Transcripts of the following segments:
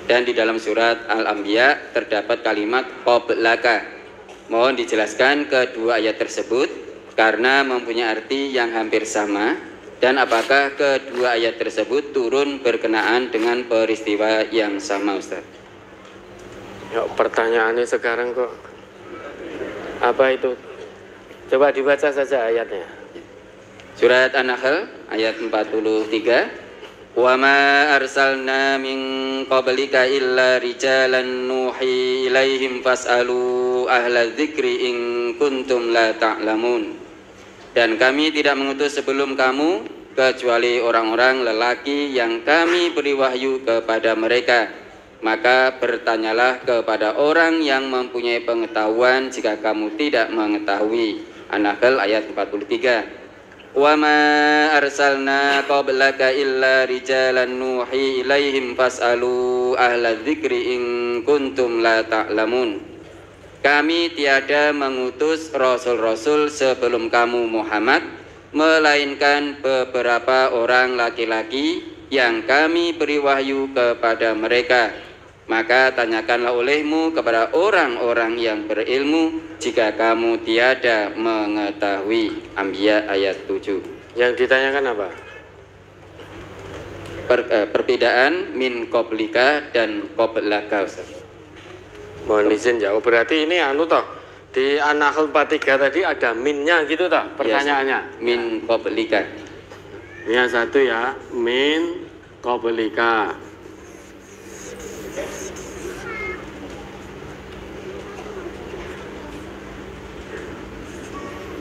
Dan di dalam surat Al-Anbiya terdapat kalimat qablaka. Mohon dijelaskan kedua ayat tersebut karena mempunyai arti yang hampir sama, dan apakah kedua ayat tersebut turun berkenaan dengan peristiwa yang sama, Ustaz? Ya, pertanyaannya sekarang kok apa itu? Coba dibaca saja ayatnya. Surat An-Nahl ayat 43. Wa ma arsalna min qablika illa rijalan nuhi ilaihim fas'alu ahla dzikri in kuntum la ta'lamun. Dan kami tidak mengutus sebelum kamu kecuali orang-orang lelaki yang kami beri wahyu kepada mereka. Maka bertanyalah kepada orang yang mempunyai pengetahuan jika kamu tidak mengetahui. An-Nahl ayat 43. Wa ma arsalna qablaka illa rijalan nuhi ilaihim fas'alu ahla dzikri in kuntum la ta'lamun. Kami tiada mengutus rasul-rasul sebelum kamu Muhammad, melainkan beberapa orang laki-laki yang kami beri wahyu kepada mereka. Maka tanyakanlah olehmu kepada orang-orang yang berilmu jika kamu tiada mengetahui. Anbiya ayat 7. Yang ditanyakan apa? Perbedaan min qablika dan qablaka, Ustaz. Mohon izin jawab. Berarti ini toh. Di An-Nahl 43 tadi ada minnya gitu toh pertanyaannya. Yes, min qablika. Yang satu ya, min qablika.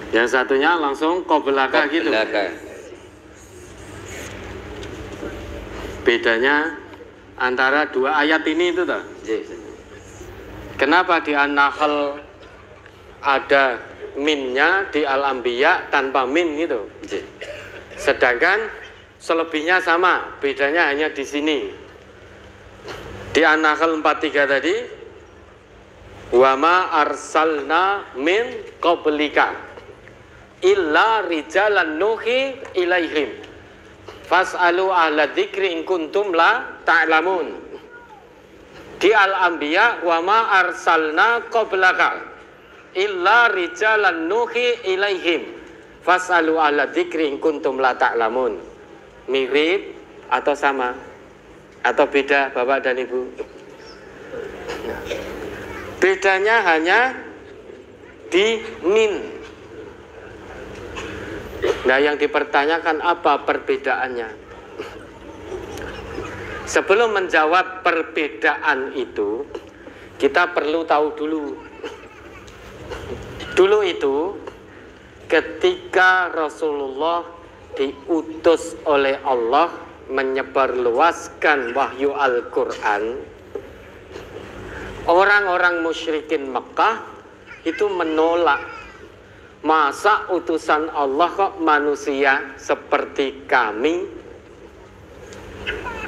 Yang satunya langsung qablaka gitu. Bedanya antara dua ayat ini itu toh. Kenapa di An-Nahl ada minnya, di Al-Anbiya tanpa min gitu? Sedangkan selebihnya sama, bedanya hanya di sini. Di An-Nahl 43 tadi, wa ma arsalna min qablika illa rijalan nuhi ilaihim fas'alu ahla dzikri in kuntum la ta'lamun. Di Al-Anbiya wa ma arsalna qablaka illa rijalan nuhi ilaihim fas'alu ahla dzikri in kuntum la ta'lamun. Mirip atau sama? Atau beda Bapak dan Ibu? Bedanya hanya di min. Nah, yang dipertanyakan apa perbedaannya? Sebelum menjawab perbedaan itu, kita perlu tahu dulu. Dulu itu, ketika Rasulullah diutus oleh Allah menyebarluaskan wahyu Al-Quran, orang-orang musyrikin Mekah itu menolak. Masa utusan Allah kok manusia seperti kami?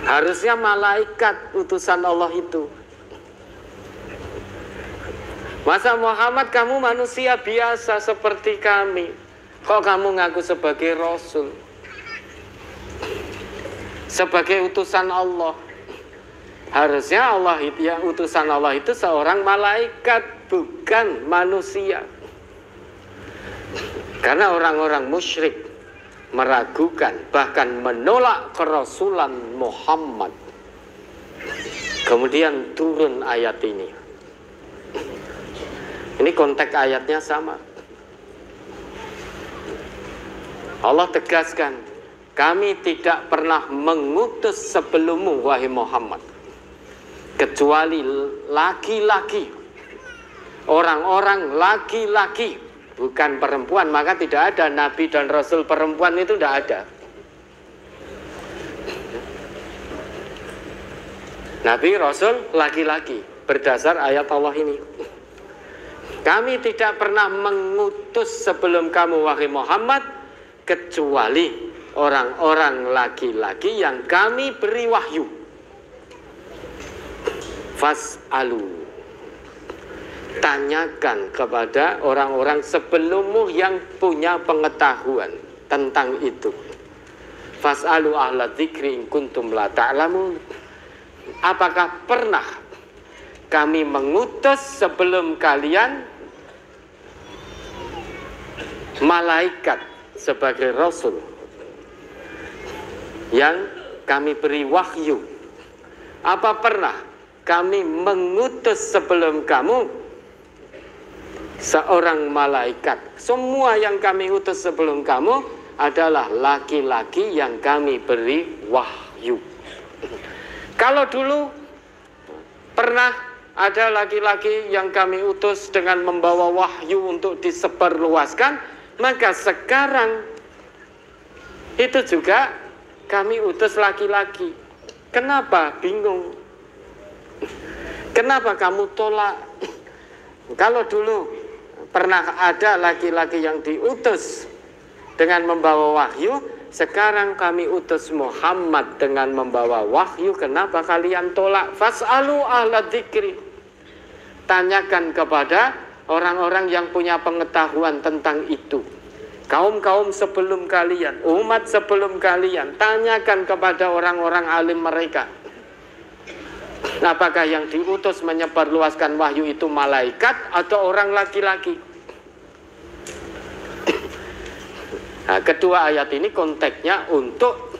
Harusnya malaikat utusan Allah itu. Masa Muhammad kamu manusia biasa seperti kami, kok kamu ngaku sebagai Rasul, sebagai utusan Allah? Harusnya Allah itu, ya, utusan Allah itu seorang malaikat, bukan manusia. Karena orang-orang musyrik meragukan, bahkan menolak kerasulan Muhammad. Kemudian turun ayat ini. Ini konteks ayatnya sama. Allah tegaskan, kami tidak pernah mengutus sebelummu wahai Muhammad, kecuali laki-laki, orang-orang laki-laki, bukan perempuan. Maka tidak ada nabi dan rasul perempuan, itu tidak ada. Nabi rasul laki-laki berdasar ayat Allah ini. Kami tidak pernah mengutus sebelum kamu wahai Muhammad kecuali orang-orang laki-laki yang kami beri wahyu. Fas'alu, tanyakan kepada orang-orang sebelummu yang punya pengetahuan tentang itu. Fas'alu ahla dzikri in kuntum la ta'lamun. apakah pernah kami mengutus sebelum kalian malaikat sebagai rasul yang kami beri wahyu? Apa pernah kami mengutus sebelum kamu seorang malaikat? Semua yang kami utus sebelum kamu adalah laki-laki yang kami beri wahyu. Kalau dulu pernah ada laki-laki yang kami utus dengan membawa wahyu untuk disebarluaskan, maka sekarang itu juga kami utus laki-laki. Kenapa bingung? Kenapa kamu tolak? Kalau dulu pernah ada laki-laki yang diutus dengan membawa wahyu, sekarang kami utus Muhammad dengan membawa wahyu, kenapa kalian tolak? Fas'alu ahla dzikri. Tanyakan kepada orang-orang yang punya pengetahuan tentang itu. Kaum-kaum sebelum kalian, umat sebelum kalian, tanyakan kepada orang-orang alim mereka. Apakah yang diutus menyebarluaskan wahyu itu malaikat atau orang laki-laki? Nah, kedua ayat ini konteksnya untuk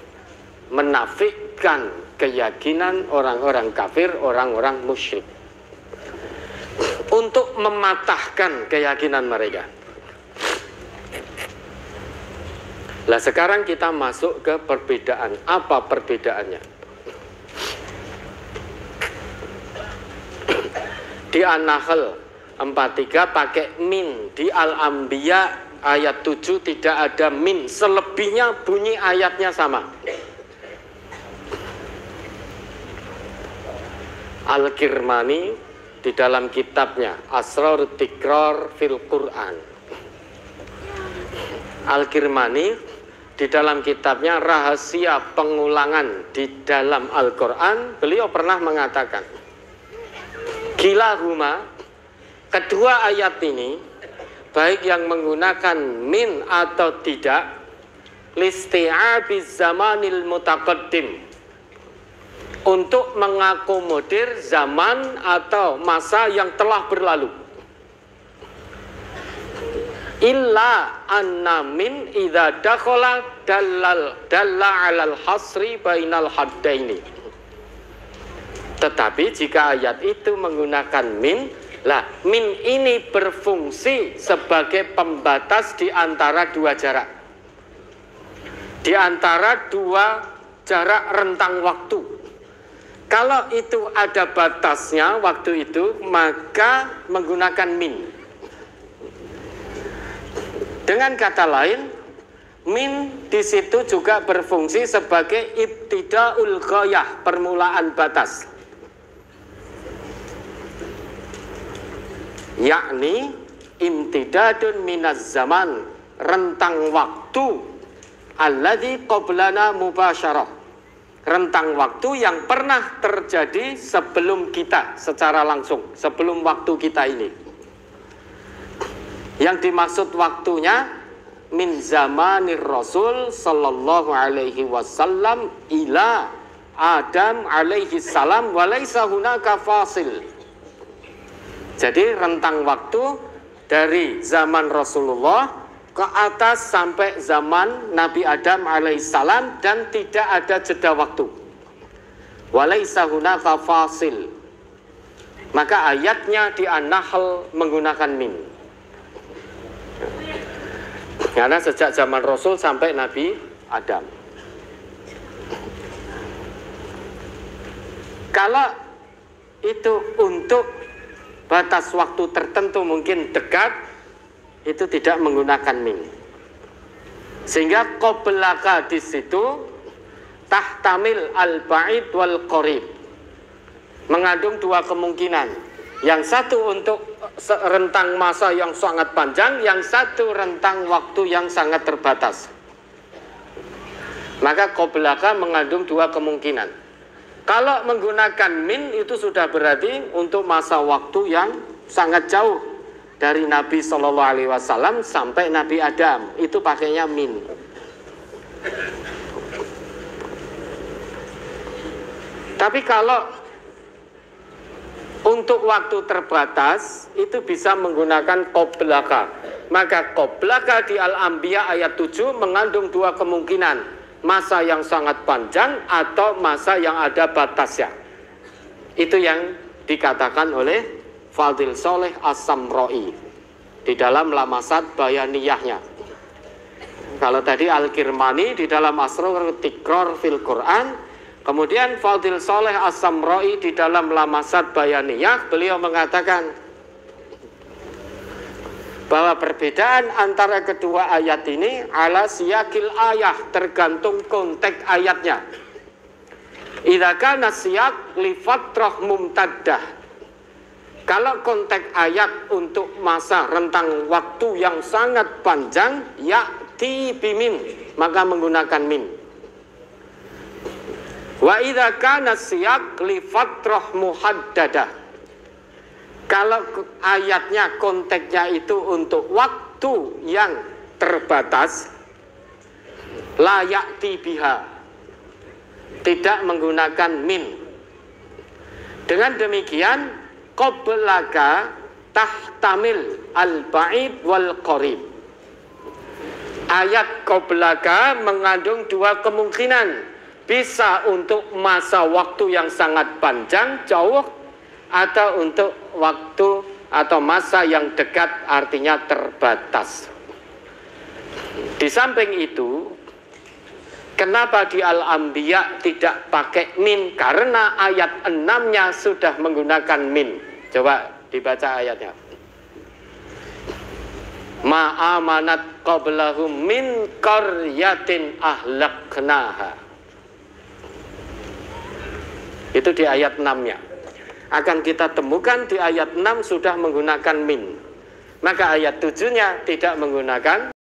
menafikan keyakinan orang-orang kafir, orang-orang musyrik, untuk mematahkan keyakinan mereka. Nah, sekarang kita masuk ke perbedaan. Apa perbedaannya? Di An-Nahl 43 pakai min, di Al-Anbiya ayat 7 tidak ada min, selebihnya bunyi ayatnya sama. Al-Kirmani di dalam kitabnya Asrarut Tikrar fil Quran, Al-Kirmani di dalam kitabnya Rahasia Pengulangan di dalam Al-Quran, beliau pernah mengatakan, kilahuma, kedua ayat ini, baik yang menggunakan min atau tidak, listi'abiz zamanil mutaqaddim, untuk mengakomodir zaman atau masa yang telah berlalu. Illa anna min idza dakhala dalla 'alal hasri bainal haddaini. Tetapi jika ayat itu menggunakan min, lah min ini berfungsi sebagai pembatas di antara dua jarak, di antara dua jarak rentang waktu. Kalau itu ada batasnya waktu itu, maka menggunakan min. Dengan kata lain, min di situ juga berfungsi sebagai ibtidaul ghayah, permulaan batas. Yakni imtidadun minaz zaman, rentang waktu alladzi qablana mubasyarah, rentang waktu yang pernah terjadi sebelum kita secara langsung, sebelum waktu kita ini. Yang dimaksud waktunya min zamanir Rasul sallallahu alaihi wasallam ila Adam alaihi salam walaysa hunaka fasil. Jadi rentang waktu dari zaman Rasulullah ke atas sampai zaman Nabi Adam alaihissalam, dan tidak ada jeda waktu. Walaysa hunaka fasil. Maka ayatnya di An-Nahl menggunakan min. Karena sejak zaman Rasul sampai Nabi Adam. Kalau itu untuk batas waktu tertentu mungkin dekat, itu tidak menggunakan min. Sehingga qoblaka di situ tahtamil al-ba'id wal qarib, mengandung dua kemungkinan. Yang satu untuk rentang masa yang sangat panjang, yang satu rentang waktu yang sangat terbatas. Maka qoblaka mengandung dua kemungkinan. Kalau menggunakan min itu sudah berarti untuk masa waktu yang sangat jauh, dari Nabi Shallallahu Alaihi Wasallam sampai Nabi Adam, itu pakainya min. Tapi kalau Untuk waktu terbatas itu bisa menggunakan qoblaka. Maka qoblaka di Al-Anbiya ayat 7 mengandung dua kemungkinan, masa yang sangat panjang atau masa yang ada batasnya. Itu yang dikatakan oleh Fadil Soleh As-Samroi di dalam Lamasat Bayaniyahnya. Kalau tadi Al-Kirmani di dalam Asror Tikror fil Quran, kemudian Fadil Soleh As-Samroi di dalam Lamasat Bayaniyah, beliau mengatakan bahwa perbedaan antara kedua ayat ini ala siyakil ayah, tergantung konteks ayatnya. Idza kana siyak li fatrah mumtaddah. Kalau konteks ayat untuk masa rentang waktu yang sangat panjang, ya'ti bimin, maka menggunakan min. Wa idza kana siyak li fatrah muhaddadah. Kalau ayatnya konteksnya itu untuk waktu yang terbatas, la ya'ti biha, tidak menggunakan min. Dengan demikian qoblaka tahtamil al-ba'id wal qarib. Ayat qoblaka mengandung dua kemungkinan, bisa untuk masa waktu yang sangat panjang, jauh, atau untuk waktu atau masa yang dekat, artinya terbatas. Di samping itu, kenapa di Al-Anbiya tidak pakai min? Karena ayat 6-nya sudah menggunakan min. Coba dibaca ayatnya. Ma'amanat qablahum min qaryatin ahlaknaha. Itu di ayat 6-nya. Akan kita temukan di ayat 6 sudah menggunakan min. Maka ayat 7-nya tidak menggunakan